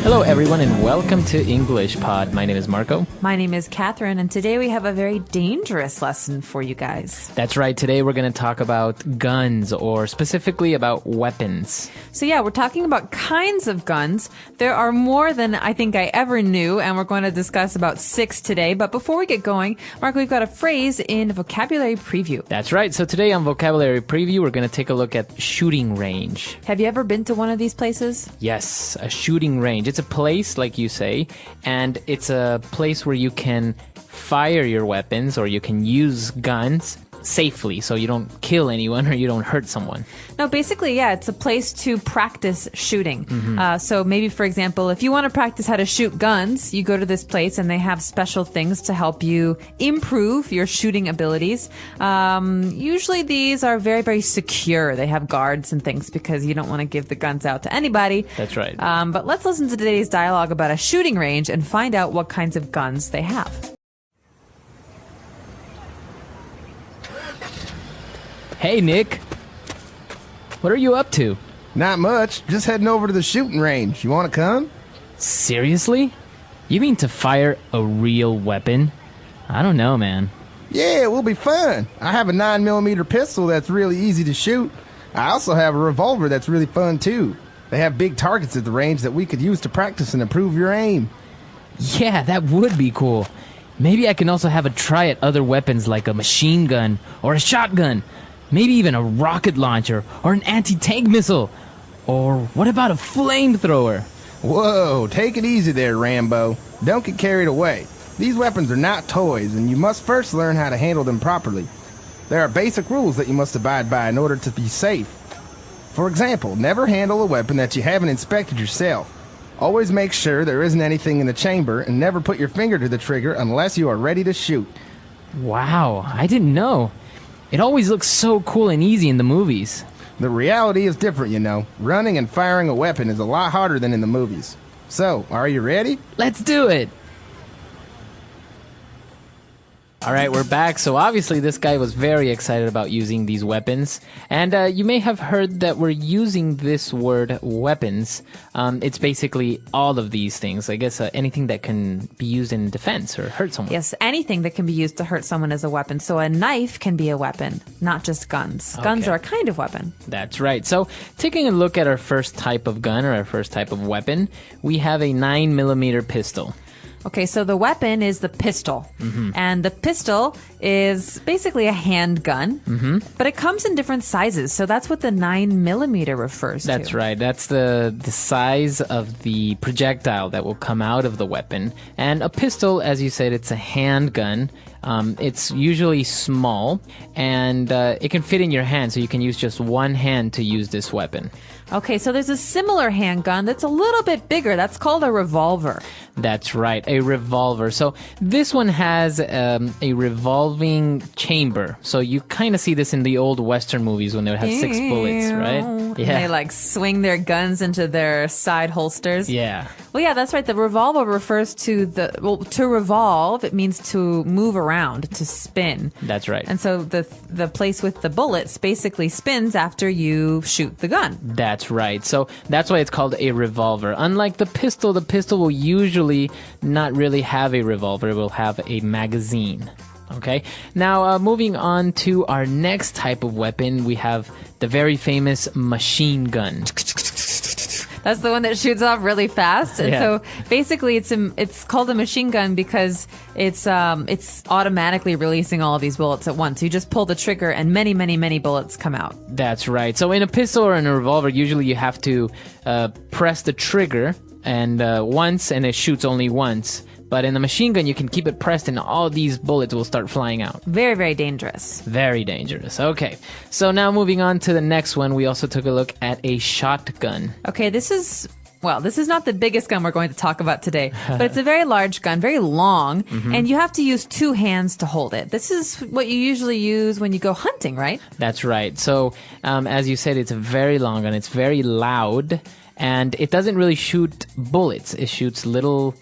Hello, everyone, and welcome to English Pod. My name is Marco. My name is Catherine, and today we have a very dangerous lesson for you guys. That's right. Today we're going to talk about guns, or specifically about weapons. So yeah, we're talking about kinds of guns. There are more than I think I ever knew, and we're going to discuss about 6 today. But before we get going, Marco, we've got a phrase in vocabulary preview. That's right. So today on vocabulary preview, we're going to take a look at shooting range. Have you ever been to one of these places? Yes, a shooting range. It's a place, like you say, and it's a place where you can fire your weapons or you can use guns safely so you don't kill anyone or you don't hurt someone. No, basically, yeah, it's a place to practice shooting. So maybe, for example, if you want to practice how to shoot guns, you go to this place and they have special things to help you improve your shooting abilities. Usually these are very, very secure. They have guards and things because you don't want to give the guns out to anybody. That's right. But let's listen to today's dialogue about a shooting range and find out what kinds of guns they have. Hey, Nick. What are you up to? Not much. Just heading over to the shooting range. You want to come? Seriously? You mean to fire a real weapon? I don't know, man. Yeah, it will be fun. I have a 9mm pistol that's really easy to shoot. I also have a revolver that's really fun, too. They have big targets at the range that we could use to practice and improve your aim. Yeah, that would be cool. Maybe I can also have a try at other weapons like a machine gun or a shotgun. Maybe even a rocket launcher or an anti-tank missile. Or what about a flamethrower? Whoa, take it easy there, Rambo. Don't get carried away. These weapons are not toys, and you must first learn how to handle them properly. There are basic rules that you must abide by in order to be safe. For example, never handle a weapon that you haven't inspected yourself. Always make sure there isn't anything in the chamber, and never put your finger to the trigger unless you are ready to shoot. Wow, I didn't know. It always looks so cool and easy in the movies. The reality is different, you know. Running and firing a weapon is a lot harder than in the movies. So, are you ready? Let's do it! Alright, we're back. So obviously this guy was very excited about using these weapons. And you may have heard that we're using this word weapons. It's basically all of these things. I guess anything that can be used in defense or hurt someone. Yes, anything that can be used to hurt someone is a weapon. So a knife can be a weapon, not just guns. Guns Okay. are a kind of weapon. That's right. So taking a look at our first type of gun or our first type of weapon, we have a 9mm pistol. Okay, so the weapon is the pistol. And the pistol is basically a handgun, but it comes in different sizes. So that's what the 9mm refers to. That's right. That's the size of the projectile that will come out of the weapon. And a pistol, as you said, it's a handgun. It's usually small, and it can fit in your hand, so you can use just one hand to use this weapon. Okay, so there's a similar handgun that's a little bit bigger. That's called a revolver. That's right, a revolver. So this one has a revolving chamber. So you kind of see this in the old Western movies when they would have 6 bullets, right? And they like swing their guns into their side holsters. Yeah. Well, yeah, that's right. The revolver refers to to revolve. It means to move around, to spin. That's right. And so the place with the bullets basically spins after you shoot the gun. That's right. So that's why it's called a revolver. Unlike the pistol will usually not really have a revolver. It will have a magazine. Okay. Now, moving on to our next type of weapon, we have the very famous machine gun. That's the one that shoots off really fast. And so basically it's called a machine gun because it's automatically releasing all of these bullets at once. You just pull the trigger and many, many, many bullets come out. That's right. So in a pistol or in a revolver, usually you have to press the trigger and once, and it shoots only once. But in the machine gun, you can keep it pressed and all these bullets will start flying out. Very, very dangerous. Very dangerous. Okay. So now moving on to the next one, we also took a look at a shotgun. Okay, this is not the biggest gun we're going to talk about today, but it's a very large gun, very long, and you have to use 2 hands to hold it. This is what you usually use when you go hunting, right? That's right. So, as you said, it's a very long gun. It's very loud, and it doesn't really shoot bullets. It shoots little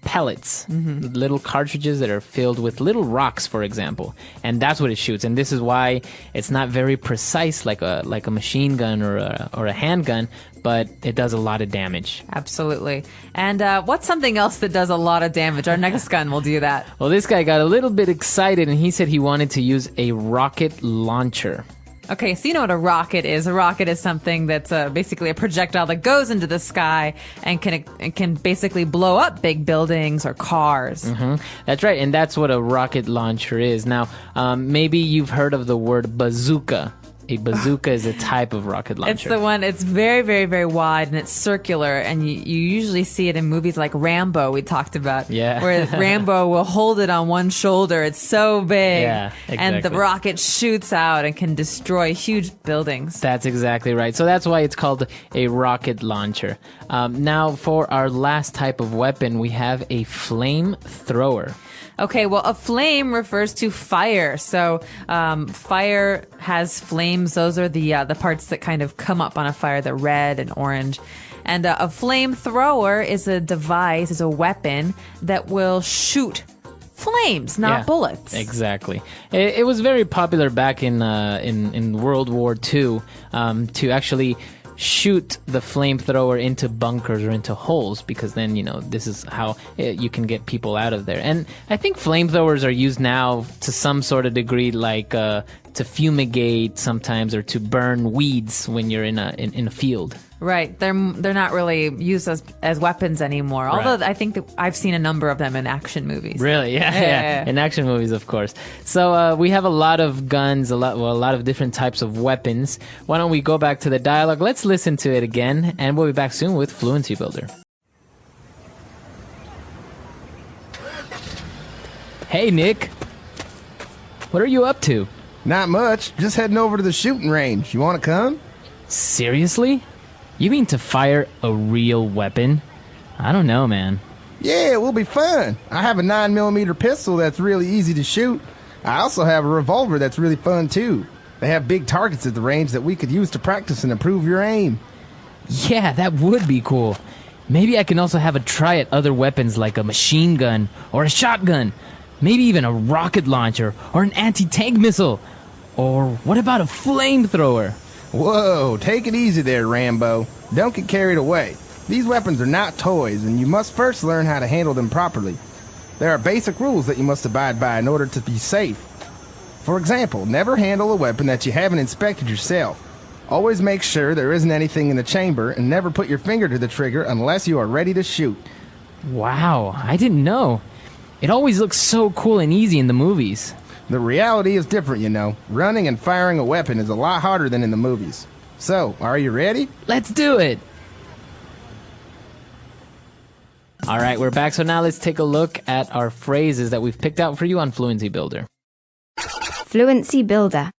pellets, little cartridges that are filled with little rocks, for example, and that's what it shoots. And this is why it's not very precise like a machine gun or a handgun, but it does a lot of damage. Absolutely. And what's something else that does a lot of damage? Our next gun will do that. Well, this guy got a little bit excited, and he said he wanted to use a rocket launcher. Okay, so you know what a rocket is. A rocket is something that's basically a projectile that goes into the sky and can basically blow up big buildings or cars. That's right, and that's what a rocket launcher is. Now, maybe you've heard of the word bazooka. A bazooka is a type of rocket launcher. It's the one, it's very, very, very wide and it's circular, and you usually see it in movies like Rambo, we talked about. Yeah. Where Rambo will hold it on one shoulder. It's so big. Yeah, exactly. And the rocket shoots out and can destroy huge buildings. That's exactly right. So that's why it's called a rocket launcher. Now, for our last type of weapon, we have a flamethrower. Okay, well, a flame refers to fire. So fire has flames. Those are the parts that kind of come up on a fire, the red and orange. And a flamethrower is a device, is a weapon that will shoot flames, not bullets. Exactly. It was very popular back in World War II to actually shoot the flamethrower into bunkers or into holes, because then, this is how you can get people out of there. And I think flamethrowers are used now to some sort of degree, like to fumigate sometimes, or to burn weeds when you're in a field. Right. They're not really used as weapons anymore. Right. Although I think that I've seen a number of them in action movies. Really? Yeah. In action movies, of course. So we have a lot of guns, a lot of different types of weapons. Why don't we go back to the dialogue? Let's listen to it again, and we'll be back soon with Fluency Builder. Hey, Nick. What are you up to? Not much. Just heading over to the shooting range. You want to come? Seriously? You mean to fire a real weapon? I don't know, man. Yeah, it will be fun. I have a 9mm pistol that's really easy to shoot. I also have a revolver that's really fun, too. They have big targets at the range that we could use to practice and improve your aim. Yeah, that would be cool. Maybe I can also have a try at other weapons like a machine gun or a shotgun. Maybe even a rocket launcher or an anti-tank missile. Or what about a flamethrower? Whoa, take it easy there, Rambo. Don't get carried away. These weapons are not toys, and you must first learn how to handle them properly. There are basic rules that you must abide by in order to be safe. For example, never handle a weapon that you haven't inspected yourself. Always make sure there isn't anything in the chamber, and never put your finger to the trigger unless you are ready to shoot. Wow, I didn't know. It always looks so cool and easy in the movies. The reality is different, you know. Running and firing a weapon is a lot harder than in the movies. So, are you ready? Let's do it! All right, we're back. So now let's take a look at our phrases that we've picked out for you on Fluency Builder. Fluency Builder.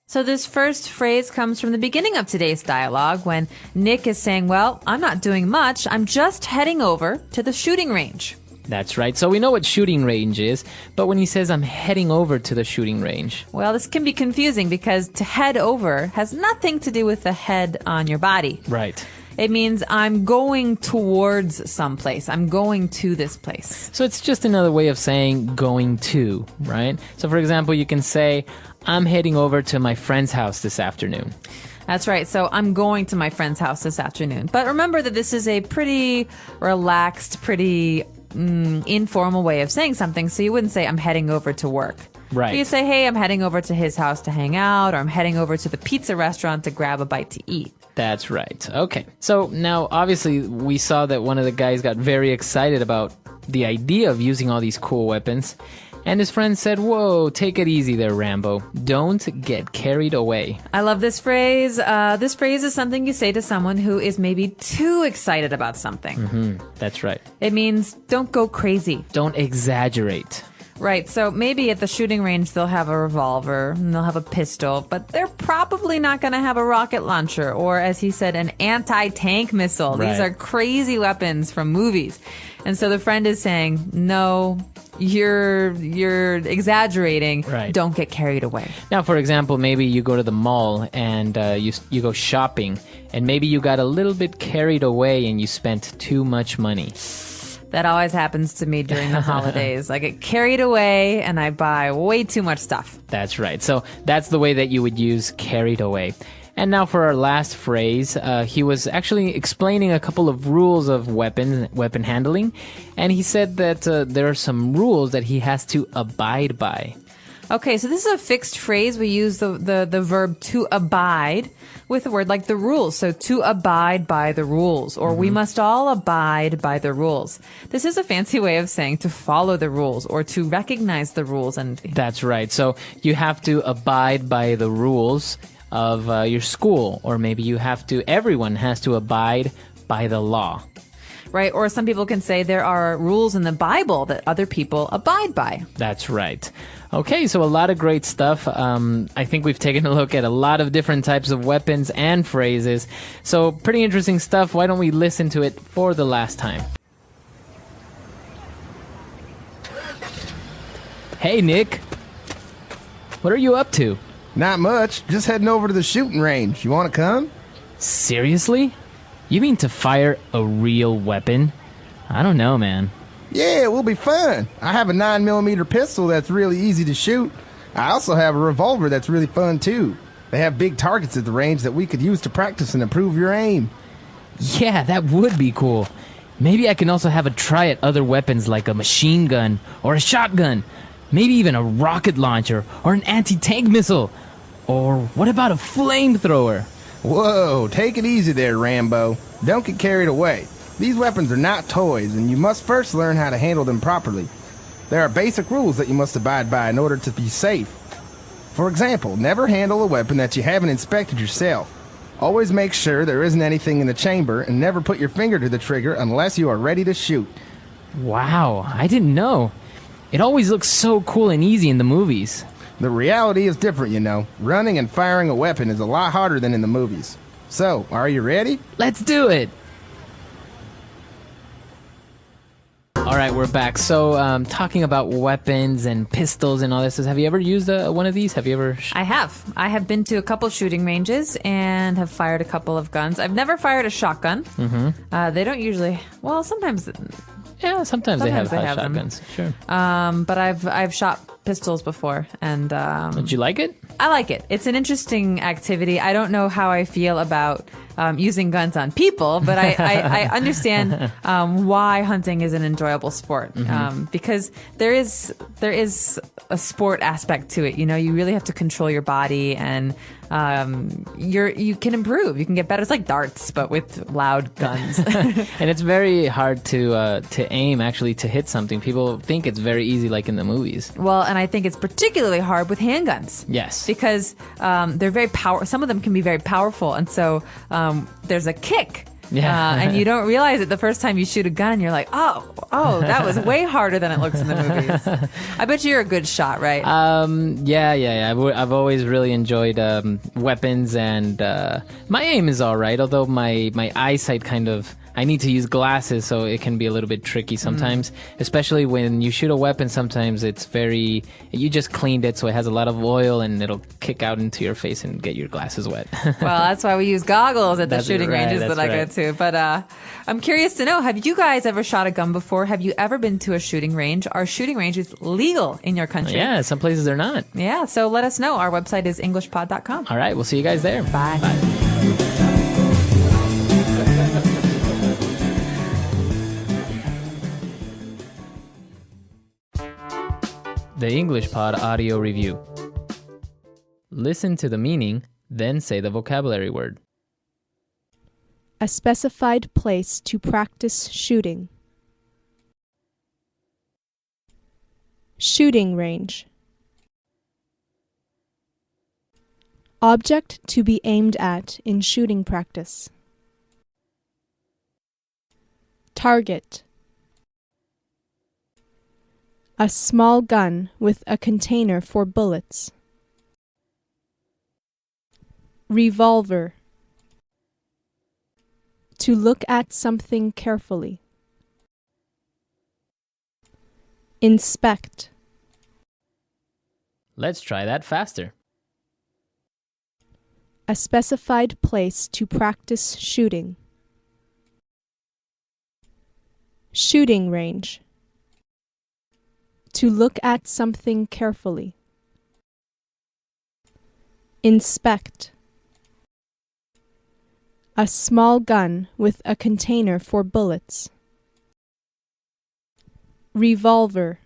So this first phrase comes from the beginning of today's dialogue when Nick is saying, well, I'm not doing much. I'm just heading over to the shooting range. That's right. So we know what shooting range is, but when he says I'm heading over to the shooting range. Well, this can be confusing because to head over has nothing to do with the head on your body. Right. It means I'm going towards someplace. I'm going to this place. So it's just another way of saying going to, right? So for example, you can say, I'm heading over to my friend's house this afternoon. That's right. So I'm going to my friend's house this afternoon. But remember that this is a pretty relaxed, pretty informal way of saying something. So you wouldn't say I'm heading over to work. Right. So you say, hey, I'm heading over to his house to hang out, or I'm heading over to the pizza restaurant to grab a bite to eat. That's right. Okay. So now, obviously, we saw that one of the guys got very excited about the idea of using all these cool weapons. And his friend said, whoa, take it easy there, Rambo. Don't get carried away. I love this phrase. This phrase is something you say to someone who is maybe too excited about something. Mm-hmm. That's right. It means don't go crazy. Don't exaggerate. Right, so maybe at the shooting range they'll have a revolver and they'll have a pistol, but they're probably not going to have a rocket launcher or, as he said, an anti-tank missile. Right. These are crazy weapons from movies. And so the friend is saying, no, you're exaggerating. Right. Don't get carried away. Now, for example, maybe you go to the mall and you go shopping, and maybe you got a little bit carried away and you spent too much money. That always happens to me during the holidays. I get carried away and I buy way too much stuff. That's right. So that's the way that you would use carried away. And now for our last phrase, he was actually explaining a couple of rules of weapon handling, and he said that there are some rules that he has to abide by. Okay, so this is a fixed phrase. We use the verb to abide with a word like the rules. So to abide by the rules, or we must all abide by the rules. This is a fancy way of saying to follow the rules or to recognize the rules. And That's right. So you have to abide by the rules of your school, or maybe everyone has to abide by the law. right? Or some people can say there are rules in the Bible that other people abide by. That's right. Okay, so a lot of great stuff. I think we've taken a look at a lot of different types of weapons and phrases. So pretty interesting stuff. Why don't we listen to it for the last time? Hey, Nick. What are you up to? Not much. Just heading over to the shooting range. You want to come? Seriously? You mean to fire a real weapon? I don't know, man. Yeah, it will be fun. I have a 9mm pistol that's really easy to shoot. I also have a revolver that's really fun, too. They have big targets at the range that we could use to practice and improve your aim. Yeah, that would be cool. Maybe I can also have a try at other weapons like a machine gun or a shotgun. Maybe even a rocket launcher or an anti-tank missile. Or what about a flamethrower? Whoa, take it easy there, Rambo. Don't get carried away. These weapons are not toys, and you must first learn how to handle them properly. There are basic rules that you must abide by in order to be safe. For example, never handle a weapon that you haven't inspected yourself. Always make sure there isn't anything in the chamber, and never put your finger to the trigger unless you are ready to shoot. Wow, I didn't know. It always looks so cool and easy in the movies. The reality is different, you know. Running and firing a weapon is a lot harder than in the movies. So, are you ready? Let's do it! All right, we're back. So, talking about weapons and pistols and all this, have you ever used one of these? Have you ever? I have. I have been to a couple shooting ranges and have fired a couple of guns. I've never fired a shotgun. Mm-hmm. They don't usually. Well, sometimes. Yeah, sometimes they have shotguns. Sure. But I've shot pistols before, and Did you like it? I like it. It's an interesting activity. I don't know how I feel about using guns on people, but I understand why hunting is an enjoyable sport. Because there is a sport aspect to it. You know, you really have to control your body, and you can improve. You can get better. It's like darts, but with loud guns. And it's very hard to aim, actually, to hit something. People think it's very easy, like in the movies. Well, and I think it's particularly hard with handguns. Yes. Because they're very some of them can be very powerful, and so there's a kick. Yeah. And you don't realize it the first time you shoot a gun. You're like, oh, that was way harder than it looks in the movies. I bet you're a good shot, right? Yeah. I've always really enjoyed weapons, and my aim is all right, although my eyesight kind of... I need to use glasses, so it can be a little bit tricky sometimes, especially when you shoot a weapon. Sometimes it's very... You just cleaned it, so it has a lot of oil, and it'll kick out into your face and get your glasses wet. Well, that's why we use goggles at the shooting ranges that I go right. to. But I'm curious to know, have you guys ever shot a gun before? Have you ever been to a shooting range? Are shooting ranges legal in your country? Yeah, some places they're not. Yeah, so let us know. Our website is englishpod.com. All right, we'll see you guys there. Bye. The English Pod Audio Review. Listen to the meaning, then say the vocabulary word. A specified place to practice shooting. Shooting range. Object to be aimed at in shooting practice. Target. A small gun with a container for bullets. Revolver. To look at something carefully. Inspect. Let's try that faster. A specified place to practice shooting. Shooting range. To look at something carefully. Inspect. A small gun with a container for bullets. Revolver.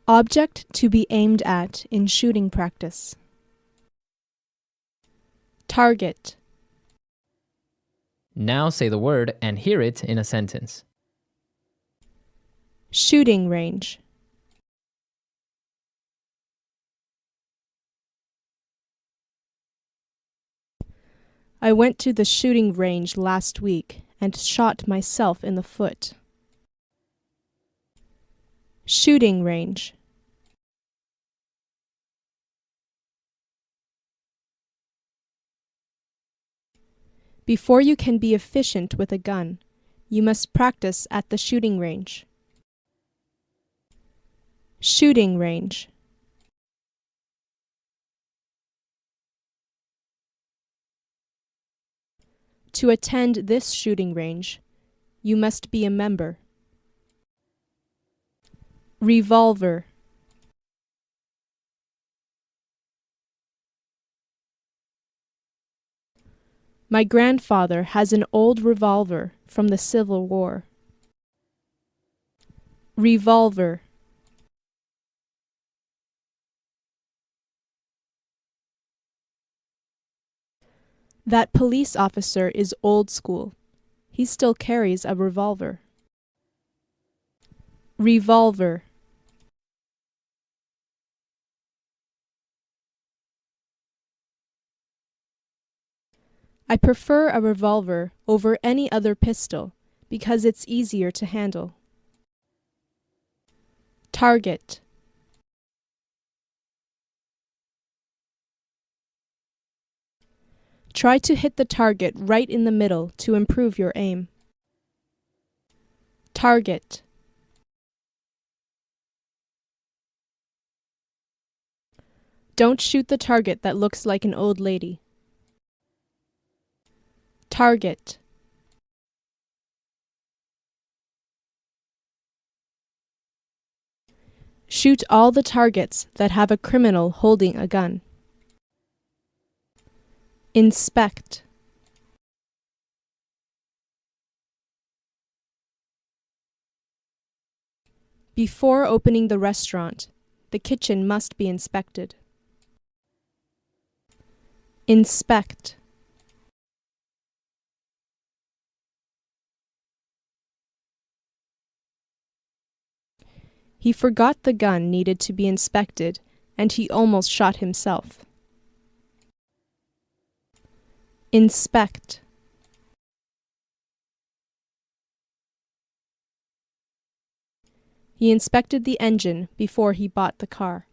Object to be aimed at in shooting practice. Target. Now say the word and hear it in a sentence. Shooting range. I went to the shooting range last week and shot myself in the foot. Shooting range. Before you can be efficient with a gun, you must practice at the shooting range. Shooting range. To attend this shooting range, you must be a member. Revolver. My grandfather has an old revolver from the Civil War. Revolver. That police officer is old school. He still carries a revolver. Revolver. I prefer a revolver over any other pistol because it's easier to handle. Target. Try to hit the target right in the middle to improve your aim. Target. Don't shoot the target that looks like an old lady. Target. Shoot all the targets that have a criminal holding a gun. Inspect. Before opening the restaurant, the kitchen must be inspected. Inspect. He forgot the gun needed to be inspected, and he almost shot himself. Inspect. He inspected the engine before he bought the car.